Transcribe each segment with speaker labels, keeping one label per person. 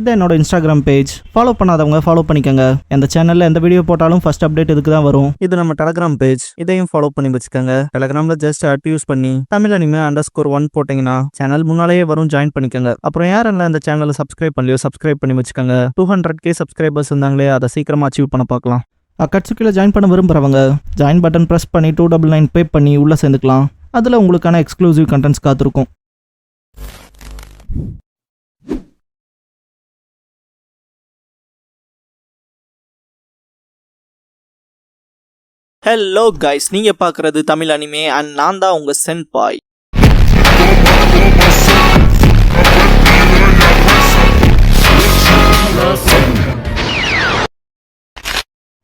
Speaker 1: இதான் என்னோட Instagram page. Follow பண்ணாதவங்க ஃபாலோ பண்ணிக்கோங்க. இந்த சேனல்ல எந்த வீடியோ போட்டாலும் ஃபர்ஸ்ட் அப்டேட் இதுக்கு தான் வரும். இது நம்ம டெலகிராம் பேஜ், இதையும் ஃபாலோ பண்ணி வச்சுக்கோங்க. டெலகிராம்ல ஜஸ்ட் யூஸ் பண்ணி தமிழ் அனிமே _1 போட்டீங்கன்னா சேனல் முன்னாலேயே வரும், ஜாயின் பண்ணிக்கோங்க. அப்புறம் யாரெல்லாம் இந்த சேனலை சப்ஸ்கிரைப் பண்ணலையோ சப்ஸ்கிரைப் பண்ணி வச்சுக்கோங்க. 200K சப்ஸ்கிரைபர்ஸ் இருந்தாங்களே, அதை சீக்கிரமா அச்சீவ் பண்ண பார்க்கலாம். அக்கட்சுக்கில் ஜாயின் பண்ண விரும்புகிறவங்க ஜாயின் பட்டன் ப்ரெஸ் பண்ணி 299 பே பண்ணி உள்ளே சேர்ந்துக்கலாம். அதில் உங்களுக்கான எக்ஸ்க்ளூசிவ் கண்டென்ட்ஸ் காத்திருக்கும். ஹலோ கைஸ், நீங்கள் பார்க்குறது தமிழ் அனிமே அண்ட் நான் தான் உங்கள் சென்பாய்.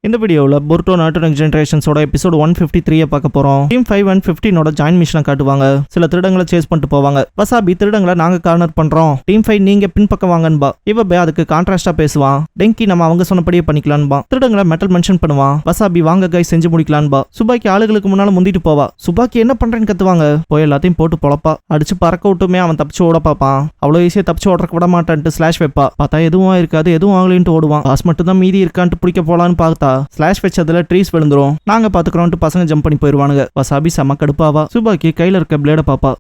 Speaker 1: இந்த வீடியோவில் போருட்டோ நாட்டு நெக்ஸ்ட் ஜென்ரேஷன்ஸோட எபிசோட் 153 பார்க்க போறோம். டீம் 5 and 15 ஜாயின் மிஷனை காட்டுவாங்க. சில திருடங்களை சேஸ் பண்ணிட்டு போவாங்க. வசாபி திருடங்களை நாங்க கார்னர் பண்றோம், டீம் 5 நீங்க பின்பக்கம் வாங்கன்பா. இவபே அதுக்கு கான்ட்ராஸ்டா பேசுவான். டெங்கி நம்ம அவங்க சொன்னபடியே பண்ணிக்கலான்பா. திருடங்களை மெட்டல் மென்ஷன் பண்ணுவான். வசாபி வாங்க கை செஞ்சு முடிக்கலான்பா. சுபாக்கி ஆளுகளுக்கு முன்னால முந்திட்டு போவா. சுபாக்கி என்ன பண்றேன்னு கத்துவாங்க. போய் எல்லாத்தையும் போட்டு பொழப்பா. அடிச்சு பறக்க விட்டுமே அவன் தப்பிச்சு ஓட பாப்பான். அவ்வளவு ஈஸியா தப்பிச்சு ஓடுறக்க விட மாட்டான்ட்டு ஸ்லாஷ் வைப்பா. பார்த்தா எதுவும் இருக்காது, எதுவும் ஆகலின்ட்டு ஓடுவான். பாஸ் மட்டும் தான் மீதி இருக்கான்ட்டு பிடிக்க போலான்னு பார்த்தா ஸ்லாஷ் வச்சதுல ட்ரீஸ் விழுந்துரும். நாங்க பாத்துக்கிறோம் பசங்க ஜம்ப் பண்ணி போயிருவானுங்க. வசாபி செம கடுப்பாவா. சுபாக்கி கையில இருக்க பிளேட பாப்பா.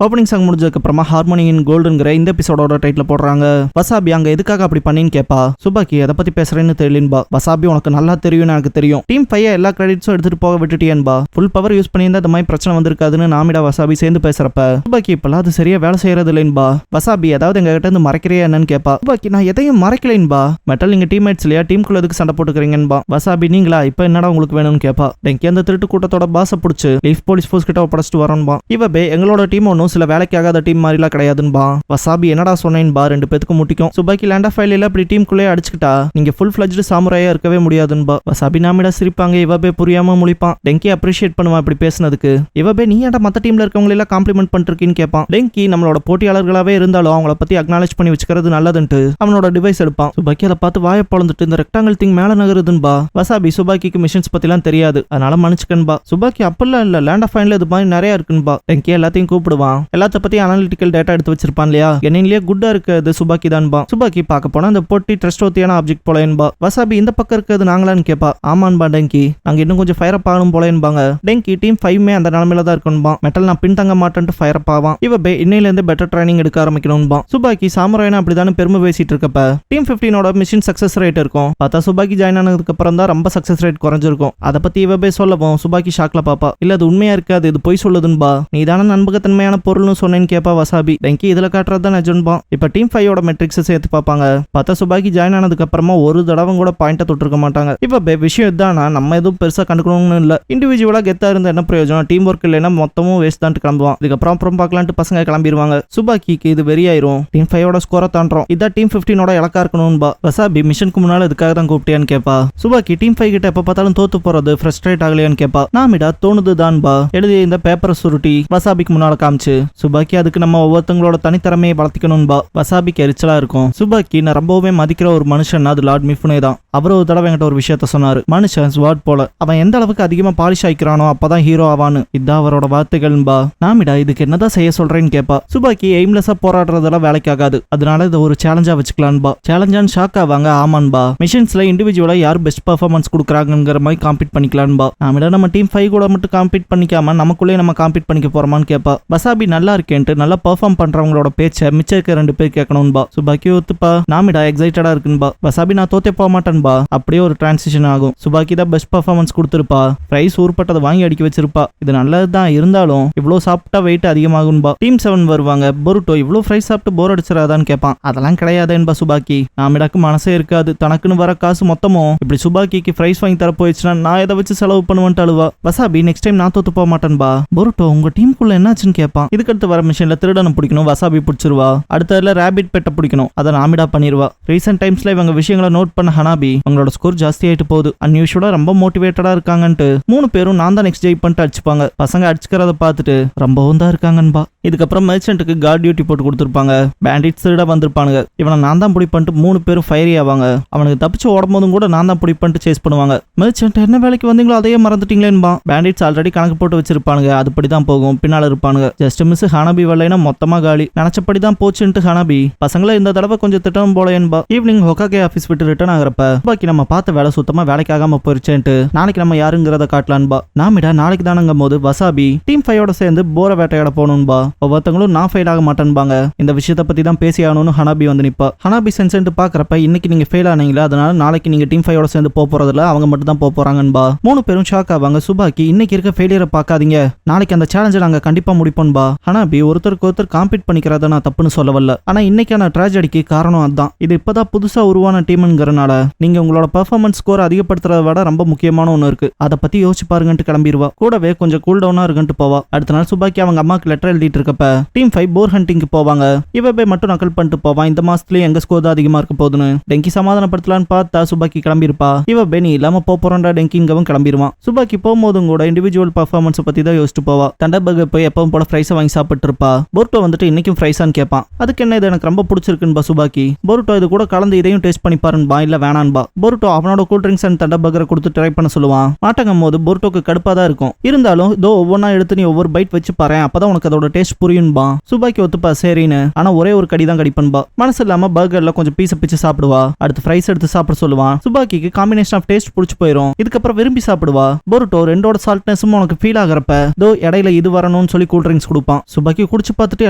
Speaker 1: ஓப்பனிங் சாங் முடிஞ்சதுக்கு அப்புறமா ஹார்மோனி இன் கோல்டுங்கிற இந்த எபிசோடோட டைட்டில் போடுறாங்க. வசாபி அங்க எதுக்காக அப்படி பண்ணின்னு கேப்பா. சுபாக்கி எதை பத்தி பேசுறேன்னு தெரியலன்பா. வசாபி உனக்கு நல்லா தெரியும், எனக்கு தெரியும். டீம் 5 எல்லா கிரெடிட்ஸும் எடுத்துட்டு போக விட்டுட்டியன்பா. ஃபுல் பவர் யூஸ் பண்ணியிருந்தா இந்த மாதிரி பிரச்சனை வந்திருக்காதுன்னு நாமிடா வசாபி சேர்ந்து பேசுறப்ப சுபாக்கி இப்பெல்லாம் அது சரியா வேலை செய்யறது இல்லைன்பா. வசாபி ஏதாவது எங்க கிட்ட இருந்து மறைக்கிறியா என்னன்னு கேப்பா. சுபாக்கி நான் எதையும் மறைக்கலைன்பா. மெட்டல் நீங்க டீம்மேட்ஸ் இல்லையா, டீமுக்குள்ள எதுக்கு சண்டை போட்டுக்கிறீங்கன்பா. வசாபி நீங்களா, இப்ப என்னடா உங்களுக்கு வேணும்னு கேப்பா. டெங்கி அந்த திருட்டு கூட்டத்தோட பாச புடிச்சு லீஃப் போலீஸ் ஃபோர்ஸ் கிட்ட ஒப்படைச்சிட்டு வரோன்பா. இவபே எங்களோட டீம் ஒன்னும் சில வேலைக்காகாத டீம் மாதிரிலாம் கிடையாதுன்பா. வசாபி என்னடா சொன்னேன்பா. ரெண்டு பேத்துக்கு முட்டிக்கும். சுபாக்கி லேண்ட் ஆஃப் ஃபைல் இப்படி டீமுக்குள்ளே அடிச்சுக்கிட்டா நீங்க ஃபுல் ஃபிளஜ்டு சாமுராயா இருக்கவே முடியாதுன்பா. வசாபி நாமிடா சிரிப்பாங்க. இவபே புரியாம முழிப்பான். டெங்கி அப்ரிஷியேட் பண்ணுவான் இப்படி பேசுனதுக்கு. இவபே நீ ஏன்டா மத்த டீம்ல இருக்கவங்க எல்லாம் காம்ப்ளிமெண்ட் பண்ணிருக்கீன்னு கேட்பான். டெங்கி நம்மளோட போட்டியாளர்களாவே இருந்தாலும் அவங்கள பத்தி அக்னாலேஜ் பண்ணி வச்சுக்கிறது நல்லதுன்ட்டு அவனோட டிவைஸ் எடுப்பான். சுபாக்கி அதை பார்த்து வாயை பொழந்துட்டு இந்த ரெக்டாங்கிள் திங் மேல நகருதுன்பா. வசாபி சுபாக்கிக்கு மிஷன்ஸ் பத்திலாம் தெரியாது, அதனால மன்னிச்சுக்கன்பா. சுபாக்கி அப்பெல்லாம் இல்ல, லேண்ட் ஆஃப் ஃபைன்ல இது மாதிரி நிறைய இருக்குன்பா. டெங்கி எல்லாத்தையும் கூப்பிடுவான். எல்லாத்த பத்தி அனாலிட்டிக்கல் டேட்டா எடுத்து வச்சிருப்பான் இல்லையா. என்னையிலேயே குட்டா இருக்கிறது சுபாக்கி தான்பா. சுபாக்கி பார்க்க போனா அந்த பொட்டி ட்ரஸ்டோத்தியான ஆப்ஜெக்ட் போலேன்பா. வசாபி இந்த பக்கம் இருக்கிறது நாங்களான்னு கேப்பா. ஆமான்பா டெங்கி, அங்க இன்னும் கொஞ்சம் ஃபயர் அப் ஆகணும் போலேன்பாங்க. டெங்கி டீம் 5 அந்த நிலைமையில தான் இருக்கணும்பா. மெட்டல் நான் பின் தங்க மாட்டேன்ட்டு ஃபயர் அப் ஆவான். இவபே இன்னையில இருந்து பெட்டர் ட்ரைனிங் எடுக்க ஆரம்பிக்கணும்பா. சுபாக்கி சாமுராயனா அப்படிதானே பெருமை பேசிட்டு இருக்கப்ப டீம் 15 மிஷன் சக்சஸ் ரேட் இருக்கும். பார்த்தா சுபாக்கி ஜாயின் ஆனதுக்கு அப்புறம் தான் ரொம்ப சக்சஸ் ரேட் குறைஞ்சிருக்கும். அதை பத்தி இவபே சொல்லவும் சுபாக்கி ஷாக்ல பாப்பா. இல்ல அது உண்மையா இருக்காது, இது போய் சொல்லுதுன்பா. நீ தானே நண்பகத்தன்மையான பொருள்னு சொன்னேன்னு கேப்பா வசாபி. டெங்கி இதுல காட்டுறது நிஜம்பா. இப்ப டீம் 5 மெட்ரிக்ஸ் சேர்த்து பார்ப்பாங்க. பார்த்தா சுபாக்கி ஜாயின் ஆனதுக்கு அப்புறமா ஒரு தடவை கூட பாயிண்ட தொட்டிருக்க மாட்டாங்க. இப்ப விஷயம் இதுதானா, நம்ம எதுவும் பெருசா கண்டுக்கணும்னு இல்ல. இண்டிவிஜுவலா கெத்தா இருந்த என்ன பிரயோஜனம், டீம் ஒர்க் இல்லைன்னா மொத்தமும் வேஸ்ட் தான் கிளம்புவான். இதுக்கப்புறம் பார்க்கலான்ட்டு பசங்க கிளம்பிடுவாங்க. சுபாக்கிக்கு இது வெறியாயிரும். டீம் 5 ஸ்கோரை தாண்டோம், இதான் டீம் 15 இலக்கா இருக்கணும்பா. வசாபி மிஷனுக்கு முன்னால இதுக்காக தான் கூப்பிட்டியான்னு கேப்பா. சுபாக்கி டீம் 5 கிட்ட எப்ப பார்த்தாலும் தோத்து போறது ஃப்ரஸ்ட்ரேட் ஆகலையான்னு கேப்பா. நாமிடா தோணுதுதான்பா. எழுதி இந்த பேப்பரை சுருட்டி வசாபிக்கு முன்னால காமிச்சு. சுபாக்கி அதுக்கு நம்ம ஒவ்வொருத்தங்களோட தனித்திறமையை வளர்த்திக்கணும்பா. வசாபிக்கு எரிச்சலா இருக்கும். சுபாக்கி நான் ரொம்பவே மதிக்கிற ஒரு மனுஷன் அது லார்ட் மிஃபுனே தான். அவர் ஒரு தடவை என்கிட்ட ஒரு விஷயத்த சொன்னாரு. மனுஷன் ஸ்வாட் போல, அவன் எந்த அளவுக்கு அதிகமா பாலிஷ் ஆயிக்கிறானோ அப்பதான் ஹீரோ ஆவான்னு. இதான் அவரோட வார்த்தைகள்பா. நாமிடா இதுக்கு என்னதான் செய்ய சொல்றேன்னு கேப்பா. சுபாக்கி எய்ம்லெஸ்ஸா போராடுறதெல்லாம் வேலைக்கு ஆகாது, அதனால இதை ஒரு சேலஞ்சா வச்சுக்கலான்பா. சேலஞ்சான்னு ஷாக் ஆவாங்க. ஆமான்பா, மிஷன்ஸ்ல இண்டிவிஜுவலா யார் பெஸ்ட் பெர்ஃபார்மன்ஸ் கொடுக்குறாங்கிற மாதிரி காம்பீட் பண்ணிக்கலான்பா. நாமிடா நம்ம டீம் 5 கூட மட்டும் காம்பீட் பண்ணிக்காம நமக்குள்ளே நம்ம காம்பீட் பண்ணிக்க போறோமான்னு கேப்பா. வசாபி நல்லா இருக்கேன்ட்டு நல்லா பெர்ஃபார்ம் பண்றவங்களோட பேச்ச மிச்சம் இருக்க 2 பேர் கேட்கணும்பா. சுபாக்கி ஒத்துப்பா. நாமிடா எக்ஸைட்டடா இருக்குன்பா. வசாபி நான் தோத்தே போக மாட்டேன்பா. அப்படியே ஒரு டிரான்சிஷன் ஆகும். சுபாக்கி தான் பெஸ்ட் பெர்ஃபார்மன்ஸ் கொடுத்துருப்பா. பிரைஸ் ஊர்பட்டதை வாங்கி அடிக்க வச்சிருப்பா. இது நல்லதுதான், இருந்தாலும் இவ்வளவு சாப்பிட்டா வெயிட் அதிகமாகும்பா. டீம் 7 வருவாங்க. பொருட்டோ இவ்வளவு ஃப்ரைஸ் சாப்பிட்டு போர் அடிச்சிடாதான்னு கேட்பான். அதெல்லாம் கிடையாதுன்பா சுபாக்கி. நாமிடாக்கு மனசே இருக்காது. தனக்குன்னு வர காசு மொத்தமும் இப்படி சுபாக்கிக்கு ஃப்ரைஸ் வாங்கி தர போயிடுச்சுன்னா நான் எதை வச்சு செலவு பண்ணுவேன்ட்டு அழுவா. வசாபி நெக்ஸ்ட் டைம் நான் தோத்து போக மாட்டேன்பா. பொருட்டோ உங்க டீமுக்குள்ள என்னாச்சுன்னு கேட்பான். இதுக்கடுத்து வர மிஷன்ல திருடனை பிடிக்கணும், வசாபி பிடிச்சிருவா. அடுத்ததுல ரேபிட் பெட்டை பிடிக்கணும், அதை நாமிடா பண்ணிருவா. ரீசெண்ட் டைம்ஸ்ல இவங்க விஷயங்களை நோட் பண்ண ஹனாபி அவங்களோட ஸ்கோர் ஜாஸ்தி ஆயிட்டு போகுது. அன்யூஷுவலா ரொம்ப மோட்டிவேட்டடா இருக்காங்கன்ட்டு 3 பேரும் நான் தான் நெக்ஸ்ட் ஜெய் பண்ணிட்டு அடிச்சுப்பாங்க. பசங்க அடிச்சுக்கிறத பார்த்துட்டு ரொம்பவும் தான் இருக்காங்கன்பா. இதுக்கப்புறம் மெர்ச்சன்ட்டுக்கு கார்ட் டியூட்டி போட்டு கொடுத்துருப்பாங்க. பேண்டிட்ஸ் திருட வந்திருப்பானுங்க. இவனை நான் தான் பிடி பண்ணிட்டு 3 பேரும் ஃபயரி ஆவாங்க. அவனுக்கு தப்பிச்சு ஓடும்போதும் கூட நான் தான் பிடி பண்ணிட்டு சேஸ் பண்ணுவாங்க. மெர்ச்சன்ட் என்ன வேலைக்கு வந்தீங்களோ அதையே மறந்துட்டீங்களேன்பா. பேண்டிட்ஸ் ஆல்ரெடி கணக்கு போட்டு வச்சிருப்பானுங்க, அதுபடி தான் போகும். பின்னால இருப்பானுங்க. ஜஸ்ட் மிஸ் ஹனாபி வரலைன்னா மொத்தமா காலி. நினைச்சபடி தான் போச்சுன்ட்டு ஹனாபி பசங்களை இந்த தடவை கொஞ்சம் திட்டம் போல என்பா. ஈவினிங் ஹொகாகே ஆஃபீஸ் விட்டு ரிட்டர்ன் ஆகிறப்ப பாக்கி நம்ம பார்த்த வேலை சுத்தமா வேலைக்காகாம போயிருச்சேன்ட்டு நாளைக்கு நம்ம யாருங்கிறத காட்டலான்பா. நாமிடா நாளைக்கு தானங்கும் போது வசாபி டீம் 5 சேர்ந்து போர வேட்டையாட போகணும்பா. ஒவ்வொருத்தங்களும் நான் ஃபெயில் ஆக மாட்டேன்பாங்க. இந்த விஷயத்த பத்தி தான் பேசி ஆகணும்னு ஹனாபி வந்து நிப்பா. ஹனாபி சென்சென்ட் பாக்குறப்ப இன்னைக்கு நீங்க ஃபெயில் ஆனீங்களா, அதனால நாளைக்கு நீங்க டீம் 5 சேர்ந்து போறதுல அவங்க மட்டும் தான் போறாங்கன்பா. 3 பேரும் ஷாக் ஆவாங்க. சுபாக்கி இன்னைக்கு இருக்க ஃபெயிலியரை பார்க்காதீங்க, நாளைக்கு அந்த சேலஞ்சை நாங்க கண்டிப்பா முடிப்போம்பா. ஹனாபி ஒருத்தருக்கு ஒருத்தர் காம்பீட் பண்ணிக்கிறத நான் தப்புன்னு சொல்ல வரல, ஆனா இன்னைக்கான ட்ராஜடிக்கு காரணம் அதுதான். இது இப்பதான் புதுசா உருவான டீம்ங்கிறனால நீங்க உங்களோட பெர்ஃபார்மன்ஸ் ஸ்கோர் அதிகப்படுத்துறத விட ரொம்ப முக்கியமான ஒண்ணு இருக்கு, அதை பத்தி யோசிச்சு பாருங்கன்ட்டு கிளம்பிடுவா. கூடவே கொஞ்சம் கூல் டவுனா இருக்குன்ட்டு போவா. அடுத்த நாள் சுபாக்கி அவங்க அம்மாக்கு லெட்டர் எழுதிட்டு இருக்கப்ப டீம் 5 போர் ஹண்டிங்க்கு போவாங்க. இவபே மட்டும் நக்கல் பண்ணிட்டு போவான். இந்த மாசத்துலயே எங்க ஸ்கோர் தான் அதிகமா இருக்க போகுதுன்னு டெங்கி சமாதானப்படுத்தலான்னு பார்த்தா சுபாக்கி கிளம்பியிருப்பா. இவபே நீ இல்லாம போறோம்டா டெங்கிங்கவும் கிளம்பிடுவான். சுபாக்கி போகும்போதும் கூட இண்டிவிஜுவல் பர்ஃபார்மன்ஸ் பத்தி தான் யோசிச்சு போவா. தண்டபர்கர் போய் எப்பவும் போல ஃப்ரைஸை வாங்கி சாப்பிட்டு இருப்பா. போர்ட்டோ வந்துட்டு இன்னைக்கும் ஃப்ரைஸான்னு கேட்பான். அதுக்கு என்ன இது எனக்கு ரொம்ப பிடிச்சிருக்குன்பா சுபாக்கி. போர்ட்டோ இது கூட கலந்து இதையும் டேஸ்ட் பண்ணி பாருன்பா, இல்ல வேணான்பா. போர்ட்டோ அவனோட கூல் ட்ரிங்க்ஸ் அண்ட் தண்டபர்கரை கொடுத்து ட்ரை பண்ண சொல்லுவான். மாட்டங்கும் போது போர்ட்டோக்கு கடுப்பா தான் இருக்கும். இருந்தாலும் இதோ ஒவ்வொன்னா எடுத்து நீ ஒவ்வொரு பைட் வச்சு பாரு, அப்பதான் உனக்கு அதோட டேஸ்ட் புரியும்பா. சுபாக்கி ஒத்துப்பா சரின்னு. ஆனா ஒரே ஒரு கடி தான் கடிப்பன்பா. மனசு இல்லாம பர்கர்ல கொஞ்சம் பீஸ பிச்சு சாப்பிடுவா. அடுத்து ஃப்ரைஸ் எடுத்து சாப்பிட சொல்லுவான். சுபாக்கிக்கு காம்பினேஷன் ஆஃப் டேஸ்ட் புடிச்சு போயிரும். இதுக்கப்புறம் விரும்பி சாப்பிடுவா. போர்ட்டோ ரெண்டோட சால்ட்னஸும் உனக்கு ஃபீல் ஆகிறப்ப தோ இடையில இது வரணும்னு சொல்லி கூல் ட்ரிங்க்ஸ் கொடுப்பான். சுபாக்கி குடிச்சு பார்த்துட்டு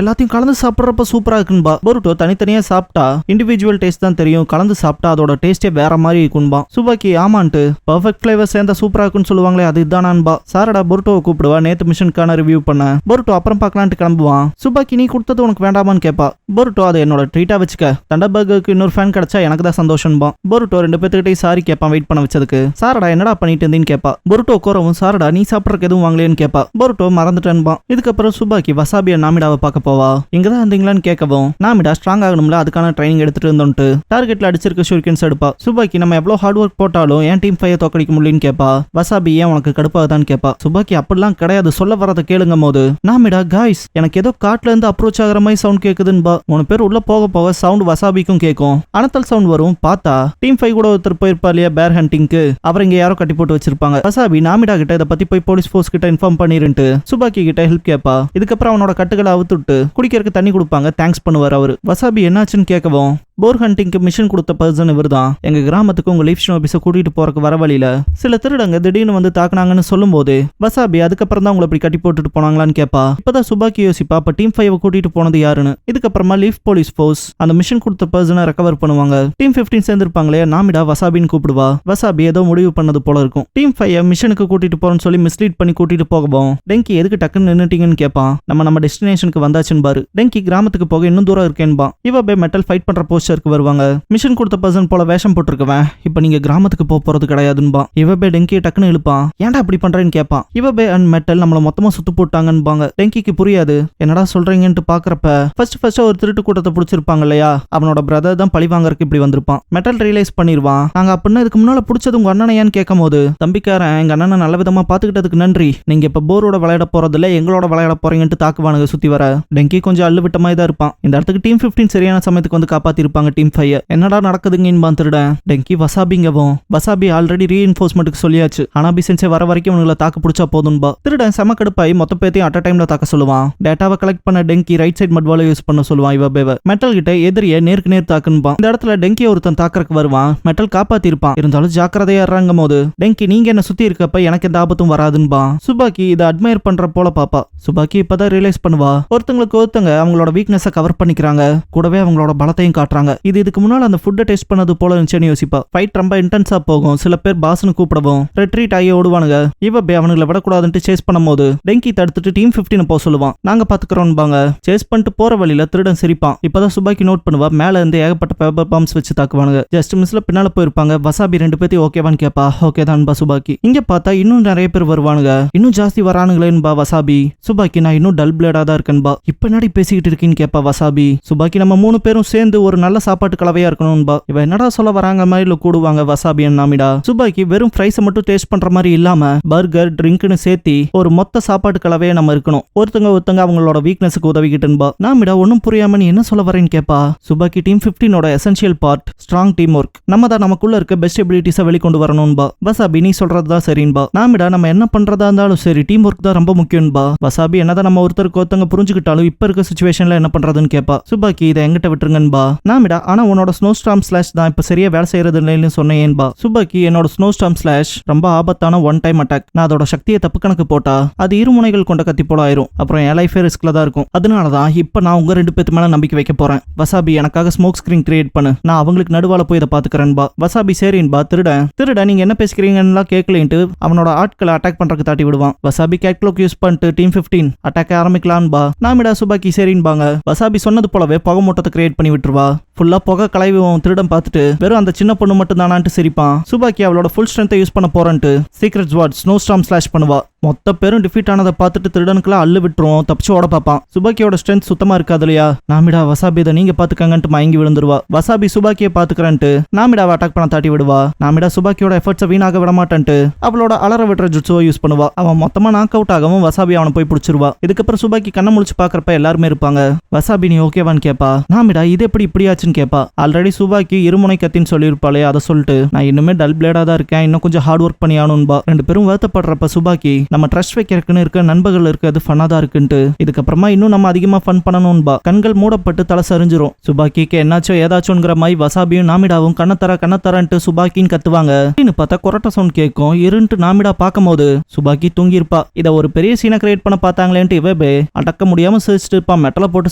Speaker 1: எல்லாத்தையும் கலந்து சாப்பிடுறப்ப சூப்பரா இருக்குன்பா. போர்ட்டோ தனித்தனியா சாப்பிட்டா இண்டிவிஜுவல் டேஸ்ட் தான் தெரியும், கலந்து சாப்பிட்டா அதோட டேஸ்டே வேற மாதிரி இருக்குன்பா. சுபாக்கி ஆமான்ட்டு பர்ஃபெக்ட் ஃபிளேவர் சேர்ந்த சூப்பரா இருக்குன்னு சொல்லுவாங்களே அது இதுதானான்பா. சாரடா போர்ட்டோவை கூப்பிடுவா. நேத்து மிஷனுக்கான ரிவ்யூ பண்ண. போர்ட்டோ அப்புறம் பார்க்கலான்ட்டு கிளம்புவான். சுபாக்கி நீ கொடுத்தது உனக்கு வேண்டாமான்னு கேப்பா. போர்ட்டோ அதை என்னோட ட்ரீட்டா வச்சுக்க, தண்டபர்கருக்கு இன்னொரு ஃபேன் கிடைச்சா எனக்கு தான் சந்தோஷம்பா. போர்ட்டோ 2 பேத்துக்கிட்டே சாரி கேட்பான் வெயிட் பண்ண வச்சதுக்கு. சாரடா என்னடா பண்ணிட்டு இருந்தீன்னு கேப்பா. போர்ட்டோ கோரவும் சாரடா நீ சாப்பிட்றக்கு எதுவும் வாங்கலையேன்னு கேப்பா. போர்ட்டோ மறந்துட்டேன்பா. இதுக்கப்புறம் சுபாக்கி வசாபிய நாமிடாவை பார்க்க போவா. இங்கதான் இருந்தீங்களான்னு கேட்கவும் நாமிடா ஸ்ட்ராங் ஆகணும்ல அதுக்கான ட்ரைனிங் எடுத்துட்டு இருந்தோன்ட்டு டார்கெட்ல அடிச்சிருக்க ஷூரிகன்ஸ் எடுப்பா. சுபாக்கி நம்ம எவ்வளவு ஹார்ட் ஒர்க் போட்டாலும் என் டீம் 5 தோக்கடிக்க முடியலன்னு கேப்பா. வசாபி ஏன் உனக்கு கடுப்பாகதான்னு கேப்பா. சுபாக்கி அப்படிலாம் கிடையாது, சொல்ல வரத கேளுங்க போது நாமிடா காய்ஸ் எனக்கு ஏதோ காட்டுல இருந்து அப்ரோச் ஆகிற மாதிரி சவுண்ட் கேக்குதுன்பா. 3 பேர் உள்ள போக போக சவுண்ட் வசாபிக்கும் கேட்கும். அனத்தல் சவுண்ட் வரும். பார்த்தா டீம் 5 கூட ஒருத்தர் போயிருப்பா இல்லையா பேர் ஹண்டிங்க்கு, அவர் இங்க யாரோ கட்டி போட்டு வச்சிருப்பாங்க. வசாபி நாமிடா கிட்ட இதை பத்தி போய் போலீஸ் ஃபோர்ஸ் கிட்ட இன்ஃபார்ம் பண்ணிருந்துட்டு சுபாக்கி கிட்ட ஹெல்ப் கேப்பா. இதுக்கப்புறம் அவனோட கட்டுகளை அவுத்துட்டு குடிக்கிறதுக்கு தண்ணி கொடுப்பாங்க. தேங்க்ஸ் பண்ணுவார் அவரு. வசாபி என்னாச்சுன்னு கேட்கவும் போர் ஹண்டிங்க்கு மிஷன் கொடுத்த பர்சன் இவர் தான். எங்க கிராமத்துக்கு உங்க லீஃப் ஆபீஸை கூட்டிட்டு போறக்கு வர வழியில சில திருடங்க திடீர்னு வந்து தாக்குனாங்கன்னு சொல்லும் போது வசாபி அதுக்கப்புறம் தான் உங்களை இப்படி கட்டி போட்டுட்டு போனாங்களான்னு கேப்பா. இப்பதான் சுபாக்கி யோசிப்பா அப்ப டீம் 5 கூட்டிட்டு போனது யாருன்னு. இதுக்கப்புறமா லீஃப் போலீஸ் ஃபோர்ஸ் அந்த மிஷன் கொடுத்த பர்சனை ரெக்கவர் பண்ணுவாங்க. டீம் 15 சேர்ந்திருப்பாங்களே நாமிடா வசாபின்னு கூப்பிடுவா. வசாபி ஏதோ முடிவு பண்ணது போல இருக்கும். டீம் 5 மிஷனுக்கு கூட்டிட்டு போறோம்னு சொல்லி மிஸ்லீட் பண்ணி கூட்டிட்டு போகவும் டெங்கி எதுக்கு டக்குன்னு நின்னுட்டீங்கன்னு கேட்பான். நம்ம டெஸ்டினேஷனுக்கு வந்தாச்சுன்னு பாரு. டெங்கி கிராமத்துக்கு போக இன்னும் தூரம் இருக்கேன்பா. இவபே மெட்டல் ஃபைட் பண்ற போஸ்டருக்கு வருவாங்க. மிஷன் கொடுத்த பர்சன் போல வேஷம் போட்டுருக்கவன் இப்ப நீங்க கிராமத்துக்கு போறது கிடையாதுன்பா. இவபே டெங்கியை டக்குன்னு இழுப்பான். ஏன்டா அப்படி பண்றேன்னு கேட்பான். இவபே அண்ட் மெட்டல் நம்மள மொத்தமா சுத்து போட்டாங்கன்பாங்க. டெங்கிக்கு புரியாது. என்னடா சொல்றீங்கன்னு பாக்குறப்ப ஃபர்ஸ்ட் ஒரு திருட்டு கூட்டத்தை பிடிச்சிருப்பாங்க இல்லையா, அவனோட பிரதர் தான் பழி வாங்கறதுக்கு இப்படி வந்திருப்பான். மெட்டல் ரியலைஸ் பண்ணிடுவான். நாங்க அப்படின்னா இதுக்கு முன்னால பிடிச்சது உங்க அண்ணனையான்னு கேட்கும் போது தம்பிக்காரன் எங்க அண்ணனை நல்ல விதமா பாத்துக்கிட்டதுக்கு நன்றி, நீங்க இப்ப போரோட விளையாட போறதில்ல எங்களோட விளையாட போறீங்கன்னு தாக்குவானுங்க சுத்தி வர. டெங்கி கொஞ்சம் அள்ளு விட்ட மாதிரி தான் இருப்பான். இந்த இடத்துக்கு டீம் 15 சரியான சமயத்துக்கு வந்து காப்பாத்திருப்பாங்க டீம் 5. என்னடா நடக்குதுங்கன்னு திருடன் டெங்கி வசாபிங்கவும் வசாபி ஆல்ரெடி ரீஇன்ஃபோர்ஸ்மெண்ட்டுக்கு சொல்லியாச்சு. ஹனாபி சென்சே வர வரைக்கும் உங்களை தாக்கு பிடிச்சா போதும்பா. திருடன் செம கடுப்பாய் மொத்த பேத்தையும் அட் டைம்ல தாக்க சொல்லுவான். டேட்டாவை கலெக்ட் பண்ண டெங்கி ரைட் சைட் மட்வால யூஸ் பண்ண சொல்லுவான். இவபேவ மெட்டல் கிட்ட எதிரியை நேருக்கு நேர் தாக்குன்பான். இந்த இடத்துல டெங்கி ஒருத்தன் தாக்கறக்கு வருவான். மெட்டல் காப்பாத்தி இருப்பான். இருந்தாலும் ஜாக்கிரதையா இறங்கும் போது டெங்கி நீங்க என்ன சுத்தி இருக்கப்ப எனக்கு எந்த ஆபத்தும் வராதுன்பான். சுபாக்கி இதை அட்மையர் பண்ற போல பாப்பா. சுபாக்கி இப்பதான் ரியலைஸ் பண்ணுவா ஒருத்தங்களுக்கு ஒருத்தங்க அவங்களோட வீக்னஸை கவர் பண்ணிக்கிறாங்க, கூடவே அவங்களோட பலத்தையும் காட்டுறாங்க. சொல்றாங்க. இது இதுக்கு முன்னால அந்த ஃபுட்டை டேஸ்ட் பண்ணது போல இருந்துச்சுன்னு யோசிப்பா. ஃபைட் ரொம்ப இன்டென்ஸா போகும். சில பேர் பாஸ்னு கூப்பிடவும் ரெட்ரீட் ஆகி ஓடுவானுங்க. இவ அவனுங்களை விடக்கூடாதுன்ட்டு சேஸ் பண்ணும்போது டெங்கி தடுத்துட்டு டீம் 15 போக சொல்லுவான். நாங்க பாத்துக்கிறோம்பாங்க. சேஸ் பண்ணிட்டு போற வழியில திருடன் சிரிப்பான். இப்பதான் சுபாக்கி நோட் பண்ணுவா. மேல இருந்து ஏகப்பட்ட பேப்பர் பாம்ஸ் வச்சு தாக்குவானுங்க. ஜஸ்ட் மிஸ்ல பின்னால போயிருப்பாங்க. வசாபி 2 பேத்தி ஓகேவான்னு கேப்பா. ஓகே தான்பா சுபாக்கி. இங்க பார்த்தா இன்னும் நிறைய பேர் வருவானுங்க. இன்னும் ஜாஸ்தி வரானுங்களேன்பா வசாபி. சுபாக்கி நான் இன்னும் டல் பிளேடா தான் இருக்கேன்பா. இப்ப என்னடி பேசிக்கிட்டு இருக்கீன்னு கேப்பா வசாபி. சுபாக்கி நம்ம 3 பேரும் சேர்ந்து ஒரு நல்ல சாப்பாட்டு கலவையா இருக்கணும்பா. இவ என்னடா சொல்ல வராங்க மாதிரி கூடுவாங்க வசாபி நாமிடா. சுபாக்கி வெறும் ஃப்ரைஸை மட்டும் டேஸ்ட் பண்ற மாதிரி இல்லாம பர்கர் ட்ரிங்க்னு சேர்த்தி ஒரு மொத்த சாப்பாட்டு கலவையே நம்ம இருக்கணும். ஒருத்தங்க அவங்களோட வீக்னஸுக்கு உதவிக்கிட்டுன்பா. நாமிடா ஒன்னும் புரியாம நீ என்ன சொல்ல வரேன்னு கேப்பா. சுபாக்கி டீம் 15ஓட essential part strong team work. நம்ம தான் நமக்குள்ள இருக்க பெஸ்ட் எபிலிட்டிஸை வெளிக்கொண்டு வரணும்பா. வசாபி நீ சொல்றதுதான் சரின்பா. நாமிடா நம்ம என்ன பண்றதா இருந்தாலும் சரி டீம் ஒர்க் தான் ரொம்ப முக்கியம்பா. வசாபி என்னதான் நம்ம ஒருத்தருக்கு புரிஞ்சுக்கிட்டாலும் இப்ப இருக்க சிச்சுவேஷன்ல என்ன பண்றதுன்னு கேப்பா. சுபாக்கி இதை எங்கிட்ட விட்டுருங்கன்பா. நாமிடா ஆனா உன்னோட ஸ்னோ ஸ்டார்ம் ஸ்லாஷ் தான் இப்ப சரியா வேலை செய்யறது இல்லைன்னு சொன்னேன்பா. சுபாக்கி என்னோட ஸ்னோ ஸ்டார்ம் ஸ்லாஷ் ரொம்ப ஆபத்தான ஒன் டைம் அட்டாக். நான் அதோட சக்தியை தப்பு கணக்கு போட்டா அது இருமுனைகள் கொண்ட கத்தி போல ஆயிரும். அப்புறம் என் லைஃபே ரிஸ்க்ல தான் இருக்கும். அதனாலதான் இப்ப நான் உங்க 2 பேத்து மேல நம்பிக்கை வைக்க போறேன். வசாபி எனக்காக ஸ்மோக் ஸ்கிரீன் கிரியேட் பண்ணு. நான் அவங்களுக்கு நடுவால போய் இதை பாத்துக்கிறேன்பா. வசாபி சரின்பா. திருட நீங்க என்ன பேசிக்கிறீங்கன்னா கேட்கலன்ட்டு அவனோட ஆட்களை அட்டாக் பண்றதுக்கு தாட்டி விடுவான். வசாபி கேட்க்ளோக் யூஸ் பண்ணிட்டு டீம் 15 அட்டாக் ஆரம்பிக்கலான்பா. நாமிடா சுபாக்கி சரின்பாங்க. வசாபி சொன்னது போலவே புகை மூட்டத்தை கிரியேட் பண்ணி விட்டுருவா. ஃபுல்லா புகை கலைவும் திருடன் பார்த்துட்டு வெறும் அந்த சின்ன பொண்ணு மட்டும் தானான்ட்டு சிரிப்பான். சுபாக்கி அவளோட ஃபுல் ஸ்ட்ரென்த்தை யூஸ் பண்ண போறேன்ட்டு secret word snowstorm slash பண்ணுவா. மொத்த பேரும் டிஃபீட் ஆனதை பார்த்துட்டு திருடனுக்குலாம் அள்ளு விட்டுரும். தப்பிச்சு ஓட பார்ப்பான். சுபாக்கியோட ஸ்ட்ரென்த் சுத்தமா இருக்காது இல்லையா. நாமிடா வசாபி இதை நீங்க பாத்துக்கங்கன்ட்டு மயங்கி விழுந்துருவா. வசாபி சுபாக்கியை பாத்துக்கிறேன்ட்டு நாமிடாவை அட்டாக் பண்ண தாட்டி விடுவா. நாமிடா சுபாக்கியோட எஃபர்ட்ஸை வீணாக விட மாட்டேன்ட்டு அவளோட அலற விட்டுற ஜுட்ஸுவை யூஸ் பண்ணுவா. அவன் மொத்தமா நாக் அவுட் ஆகவும் வசாபி அவனை போய் பிடிச்சிருவா. இதுக்கப்புறம் சுபாக்கி கண்ணை முழிச்சு பாக்குறப்ப எல்லாருமே இருப்பாங்க. வசாபி நீ ஓகேவான்னு கேப்பா. நாமிடா இது எப்படி இப்படியாச்சுன்னு கேப்பா. ஆல்ரெடி சுபாக்கி இருமுனை கத்தின்னு சொல்லியிருப்பாளே அதை சொல்லிட்டு நான் இன்னுமே டல் பிளேடா தான் இருக்கேன். இன்னும் கொஞ்சம் ஹார்ட் ஒர்க் பண்ணி ஆகணும்பா. 2 பேரும் வருத்தப்படுறப்ப சுபாக்கி நம்ம ட்ரஸ்ட் வைக்கிறதுக்குன்னு இருக்க நண்பர்கள் இருக்கிறது ஃபன்னா தான் இருக்குன்ட்டு இதுக்கப்புறமா இன்னும் நம்ம அதிகமா ஃபன் பண்ணணும்பா. கண்கள் மூடப்பட்டு தலை சரிஞ்சிரும். சுபாக்கிக்கு என்னாச்சோ ஏதாச்சோங்கிற மாதிரி வசாபியும் நாமிடாவும் கண்ணத்தரன்ட்டு சுபாக்கின்னு கத்துவாங்க. பார்த்தா கொரட்ட சவுண்ட் கேட்கும். இருன்ட்டு நாமிடா பார்க்கும்போது சுபாக்கி தூங்கி இருப்பா. இதை ஒரு பெரிய சீனை கிரியேட் பண்ண பார்த்தாங்களேன்ட்டு இவபே அடக்க முடியாம சிரிச்சுட்டு இருப்பான். மெட்டலை போட்டு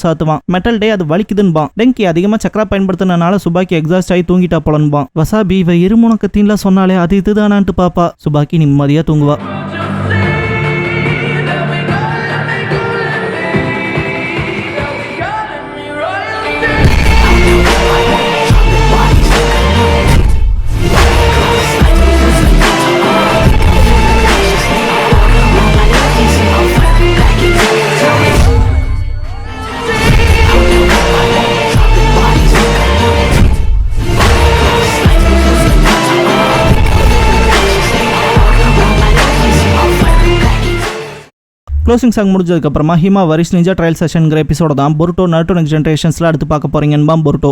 Speaker 1: சாத்துவான். மெட்டல் டே அது வலிக்குதுன்பான். டெங்கி அதிகமா சக்கரா பயன்படுத்தினால சுபாக்கி எக்ஸாஸ்ட் ஆகி தூங்கிட்டா போலன்பான். வசாபி இவ இருமுனக்கத்தின்லாம் சொன்னாலே அது இதுதானான்ட்டு பாப்பா. சுபாக்கி நிம்மதியா தூங்குவா. க்ளோசிங் சாங் முடிஞ்சதுக்கு அப்புறமா ஹிமா வரிஸ் நிஞ்சா ட்ரையல் செஷன்ங்கிற எபிசோட தான் பொருட்டோ நருட்டோ நெக்ஸ்ட் ஜென்ரேஷன்ஸ்ல அடுத்து பார்க்க போறீங்கன்னு பொருட்டோ.